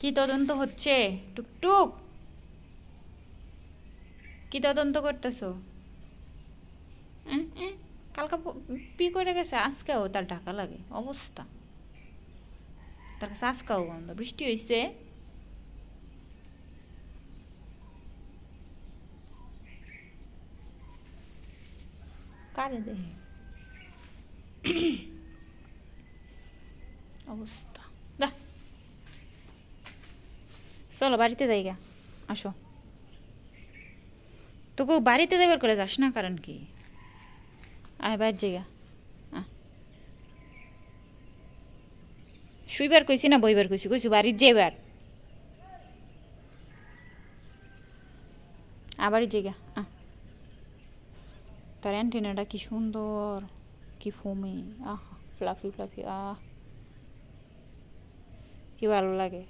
কি তদন্ত হচ্ছে? টুকটুক, কি তদন্ত করতেছো? কালকা পি করে গেছে, আজকেও তার ঢাকা লাগে অবস্থা। তার কাছে আজকাও গন্ধ। বৃষ্টি হয়েছে? কারে দেহে অবস্থা। দা, চলো বাড়িতে যাইগা। আসো, তোকে বাড়িতে যাবার করে যাস না, কারণ কি? আয় বাইর জায়গা। শুইবার কইছি না বইবার কইছি? কইছি বাড়ির যাইবার। আবারই জায়গা। তার অ্যান্টেনাটা কি সুন্দর, কি ফোমে, আহ ফ্লাফি ফ্লাফি, আহ কি ভালো লাগে।